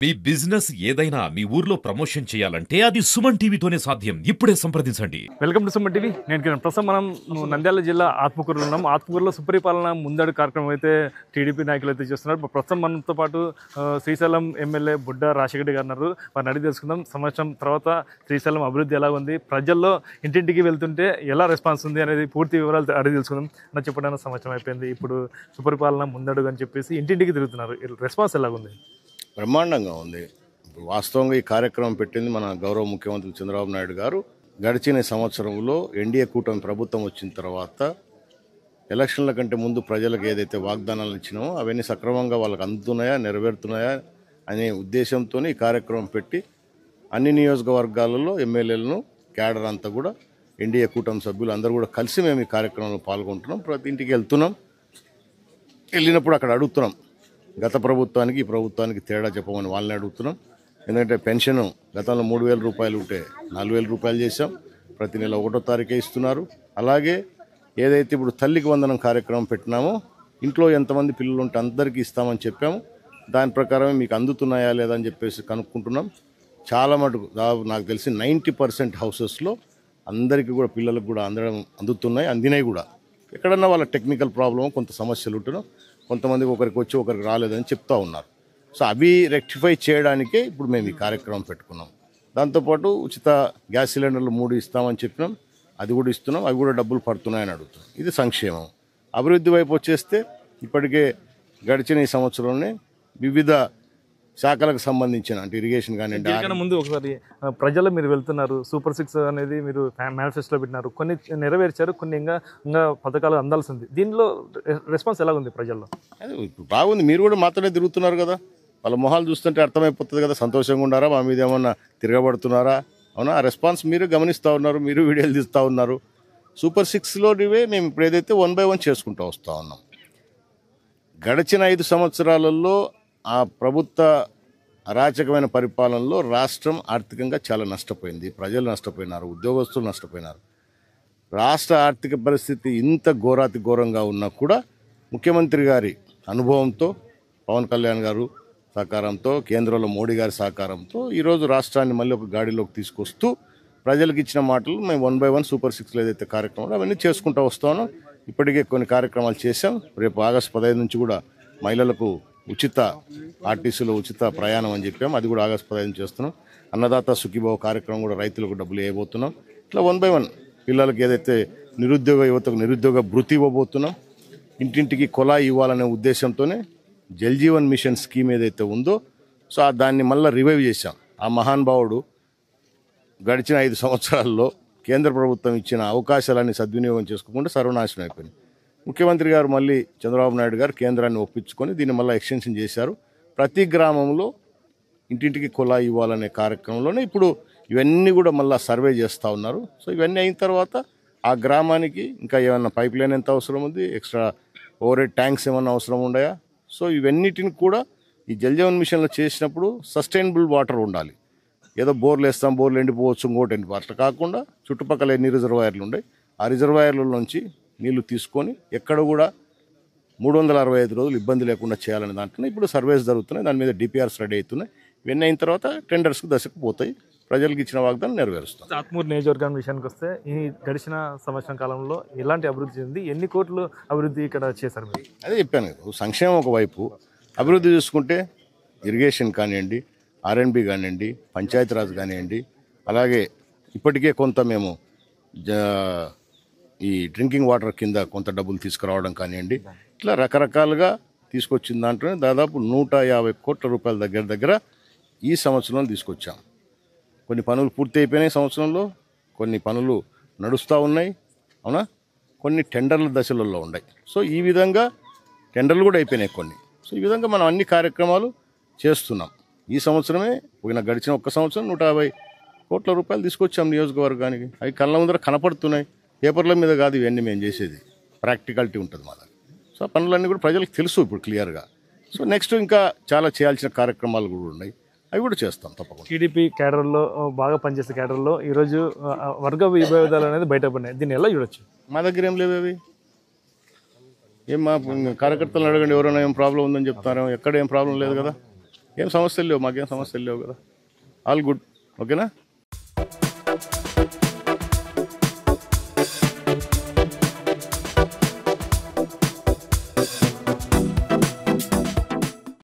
మీ business ఏదైనా మీ ఊర్లో promotion చేయాలంటే అది సుమన్ టీవీతోనే సాధ్యం. ఇప్పుడే సంప్రదించండి. Welcome to Suman TV. నేను కిరణ్. ప్రస్తుతం మనం నంద్యాల జిల్లా ఆత్మకూరులో ఉన్నాం. ఆత్మకూరులో సుపరిపాలన ముందడు కార్యక్రమం అయితే టీడీపీ నాయకులు అయితే చేస్తున్నారు. ప్రస్తుతం మనతో పాటు శ్రీశైలం ఎమ్మెల్యే బుడ్డ రాజశేఖర్ గారు ఉన్నారు. వారిని అడిగి తెలుసుకుందాం. సంవత్సరం తర్వాత శ్రీశైలం అభివృద్ధి ఎలా ఉంది, ప్రజల్లో ఇంటింటికి వెళ్తుంటే ఎలా రెస్పాన్స్ ఉంది అనేది పూర్తి వివరాలు అడిగి తెలుసుకుందాం. నా చెప్పడానికి సంవత్సరం అయిపోయింది, ఇప్పుడు సుపరిపాలన ముందడుగు అని చెప్పేసి ఇంటింటికి తిరుగుతున్నారు. రెస్పాన్స్ ఎలాగుంది? బ్రహ్మాండంగా ఉంది. వాస్తవంగా ఈ కార్యక్రమం పెట్టింది మన గౌరవ ముఖ్యమంత్రి చంద్రబాబు నాయుడు గారు. గడిచిన సంవత్సరంలో ఎన్డీఏ కూటమి ప్రభుత్వం వచ్చిన తర్వాత ఎలక్షన్ల కంటే ముందు ప్రజలకు ఏదైతే వాగ్దానాలు ఇచ్చినామో అవన్నీ సక్రమంగా వాళ్ళకి అందుతున్నాయా, నెరవేరుతున్నాయా అనే ఉద్దేశంతో ఈ కార్యక్రమం పెట్టి అన్ని నియోజకవర్గాలలో ఎమ్మెల్యేలను క్యాడర్ అంతా కూడా ఎన్డీఏ కూటమి సభ్యులు అందరూ కూడా కలిసి మేము ఈ కార్యక్రమంలో పాల్గొంటున్నాం. ప్రతి ఇంటికి వెళ్తున్నాం. వెళ్ళినప్పుడు అక్కడ అడుగుతున్నాం, గత ప్రభుత్వానికి ఈ ప్రభుత్వానికి తేడా చెప్పమని వాళ్ళని అడుగుతున్నాం. ఎందుకంటే పెన్షన్ గతంలో 3,000 రూపాయలు ఉంటే 4,000 రూపాయలు చేశాం. ప్రతి నెల 1వ తారీఖే ఇస్తున్నారు. అలాగే ఏదైతే ఇప్పుడు తల్లికి వందనం కార్యక్రమం పెట్టినామో ఇంట్లో ఎంతమంది పిల్లలు ఉంటే అందరికీ ఇస్తామని చెప్పాము. దాని ప్రకారమే మీకు అందుతున్నాయా లేదా అని చెప్పేసి కనుక్కుంటున్నాం. చాలా మటుకు నాకు తెలిసి 90% హౌసెస్లో అందరికీ కూడా పిల్లలకు కూడా అందుతున్నాయి, అందినాయి కూడా. ఎక్కడన్నా వాళ్ళ టెక్నికల్ ప్రాబ్లం కొంత సమస్యలు ఉంటున్నాం, కొంతమందికి ఒకరికి వచ్చి ఒకరికి రాలేదని చెప్తా ఉన్నారు. సో అవి రెక్టిఫై చేయడానికే ఇప్పుడు మేము ఈ కార్యక్రమం పెట్టుకున్నాం. దాంతోపాటు ఉచిత గ్యాస్ సిలిండర్లు 3 ఇస్తామని చెప్పినాం, అది కూడా ఇస్తున్నాం. అవి కూడా డబ్బులు పడుతున్నాయని అడుగుతున్నాం. ఇది సంక్షేమం. అభివృద్ధి వైపు వచ్చేస్తే ఇప్పటికే గడిచిన ఈ సంవత్సరంలోనే వివిధ శాఖలకు సంబంధించిన అంటే ఇరిగేషన్ కానివ్వండి. ముందు ఒకసారి ప్రజలు మీరు వెళ్తున్నారు, సూపర్ 6 అనేది మీరు మేనిఫెస్టోలో పెట్టినారు, కొన్ని నెరవేర్చారు, కొన్ని ఇంకా పథకాలు అందాల్సింది. దీనిలో రెస్పాన్స్ ఎలా ఉంది ప్రజల్లో? బాగుంది. మీరు కూడా మాత్రమే తిరుగుతున్నారు కదా, వాళ్ళ మొహాలు చూస్తుంటే అర్థమైపోతుంది కదా, సంతోషంగా ఉన్నారా, మా మీద ఏమన్నా తిరగబడుతున్నారా? అవునా? ఆ రెస్పాన్స్ మీరు గమనిస్తూ ఉన్నారు, మీరు వీడియోలు తీస్తూ ఉన్నారు. సూపర్ 6లోనివే మేము ఇప్పుడు ఏదైతే 1 by 1 చేసుకుంటూ వస్తూ ఉన్నాం. గడిచిన 5 సంవత్సరాలలో ఆ ప్రభుత్వ అరాచకమైన పరిపాలనలో రాష్ట్రం ఆర్థికంగా చాలా నష్టపోయింది. ప్రజలు నష్టపోయినారు, ఉద్యోగస్తులు నష్టపోయినారు. రాష్ట్ర ఆర్థిక పరిస్థితి ఇంత ఘోరాతి ఘోరంగా ఉన్నా కూడా ముఖ్యమంత్రి గారి అనుభవంతో, పవన్ కళ్యాణ్ గారు సహకారంతో, కేంద్రంలో మోడీ గారి సహకారంతో ఈరోజు రాష్ట్రాన్ని మళ్ళీ ఒక గాడిలోకి తీసుకొస్తూ ప్రజలకు ఇచ్చిన మాటలు మేము 1 by 1 సూపర్ 6లో ఏదైతే కార్యక్రమాలు అవన్నీ చేసుకుంటూ వస్తాను. ఇప్పటికే కొన్ని కార్యక్రమాలు చేశాం. రేపు ఆగస్టు 15 నుంచి కూడా మహిళలకు ఉచిత ఆర్టీసీలో ఉచిత ప్రయాణం అని చెప్పాం, అది కూడా ఆగస్టు 15 చేస్తున్నాం. అన్నదాత సుఖీభావ కార్యక్రమం కూడా రైతులకు డబ్బులు వేయబోతున్నాం. ఇట్లా 1 by 1 పిల్లలకి ఏదైతే నిరుద్యోగ యువతకు నిరుద్యోగ భృతి ఇవ్వబోతున్నాం. ఇంటింటికి కుళాయి ఇవ్వాలనే ఉద్దేశంతోనే జల్ జీవన్ మిషన్ స్కీమ్ ఏదైతే ఉందో సో దాన్ని మళ్ళీ రివైవ్ చేశాం. ఆ మహానుభావుడు గడిచిన 5 సంవత్సరాల్లో కేంద్ర ప్రభుత్వం ఇచ్చిన అవకాశాలన్నీ సద్వినియోగం చేసుకోకుండా సర్వనాశనం అయిపోయింది. ముఖ్యమంత్రి గారు మళ్ళీ చంద్రబాబు నాయుడు గారు కేంద్రాన్ని ఒప్పించుకొని దీన్ని మళ్ళీ ఎక్స్టెన్షన్ చేశారు. ప్రతి గ్రామంలో ఇంటింటికి కుళాయి ఇవ్వాలనే కార్యక్రమంలోనే ఇప్పుడు ఇవన్నీ కూడా మళ్ళీ సర్వే చేస్తూ ఉన్నారు. సో ఇవన్నీ అయిన తర్వాత ఆ గ్రామానికి ఇంకా ఏమన్నా పైప్ లైన్ ఎంత అవసరం ఉంది, ఎక్స్ట్రా ఓవర్ హెడ్ ట్యాంక్స్ ఏమన్నా అవసరం ఉన్నాయా, సో ఇవన్నిటిని కూడా ఈ జల్ జీవన్ మిషన్లో చేసినప్పుడు సస్టైనబుల్ వాటర్ ఉండాలి. ఏదో బోర్లు వేస్తాం, బోర్లు ఎండిపోవచ్చు, ఇంకోటి ఎండిపో అట్లా కాకుండా చుట్టుపక్కల ఎన్ని రిజర్వాయర్లు ఉన్నాయి ఆ రిజర్వాయర్ల నుంచి నీళ్లు తీసుకొని ఎక్కడ కూడా 365 రోజులు ఇబ్బంది లేకుండా చేయాలని దాంట్లో ఇప్పుడు సర్వేస్ జరుగుతున్నాయి. దాని మీద డిపిఆర్స్ రెడీ అవుతున్నాయి. ఇవన్నీ అయిన తర్వాత టెండర్స్కి దశకు పోతాయి. ప్రజలకు ఇచ్చిన వాగ్దానం నెరవేరుస్తాం. ఆత్మూరు నియోజకవర్గం విషయానికి వస్తే ఈ గడిచిన సంవత్సరం కాలంలో ఎలాంటి అభివృద్ధి చెంది, ఎన్ని కోట్లు అభివృద్ధి ఇక్కడ చేశారు మీరు? అదే చెప్పాను కదా, సంక్షేమం ఒకవైపు, అభివృద్ధి చూసుకుంటే ఇరిగేషన్ కానివ్వండి, R&B కానివ్వండి, పంచాయతీరాజ్ కానివ్వండి, అలాగే ఇప్పటికే కొంత మేము ఈ డ్రింకింగ్ వాటర్ కింద కొంత డబ్బులు తీసుకురావడం కానివ్వండి, ఇట్లా రకరకాలుగా తీసుకొచ్చిన దాంట్లోనే దాదాపు 150 కోట్ల రూపాయల దగ్గర ఈ సంవత్సరంలో తీసుకొచ్చాం. కొన్ని పనులు పూర్తి అయిపోయినాయి సంవత్సరంలో, కొన్ని పనులు నడుస్తూ ఉన్నాయి, అవునా, కొన్ని టెండర్ల దశలలో ఉన్నాయి. సో ఈ విధంగా టెండర్లు కూడా అయిపోయినాయి కొన్ని. సో ఈ విధంగా మనం అన్ని కార్యక్రమాలు చేస్తున్నాం. ఈ సంవత్సరమే గడిచిన ఒక్క సంవత్సరం 150 కోట్ల రూపాయలు తీసుకొచ్చాం నియోజకవర్గానికి. అవి కళ్ళ ముందర కనపడుతున్నాయి, పేపర్ల మీద కాదు ఇవన్నీ మేము చేసేది, ప్రాక్టికాలిటీ ఉంటుంది మా దగ్గర. సో పనులన్నీ కూడా ప్రజలకు తెలుసు ఇప్పుడు క్లియర్గా. సో నెక్స్ట్ ఇంకా చాలా చేయాల్సిన కార్యక్రమాలు కూడా ఉన్నాయి, అవి కూడా చేస్తాం తప్పకుండా. టీడీపీ క్యాడర్లో బాగా పనిచేసే క్యాడర్లో ఈరోజు వర్గ విభేదాలు అనేది బయటపడినాయి. దీన్ని ఎలా చూడొచ్చు? మా దగ్గర ఏం లేవు అవి. ఏం మా కార్యకర్తలను అడగండి, ఎవరైనా ఏం ప్రాబ్లం ఉందని చెప్తారేమో. ఎక్కడ ఏం ప్రాబ్లం లేదు కదా. ఏం సమస్యలు లేవు, మాకేం సమస్యలు లేవు కదా. All good. ఓకేనా.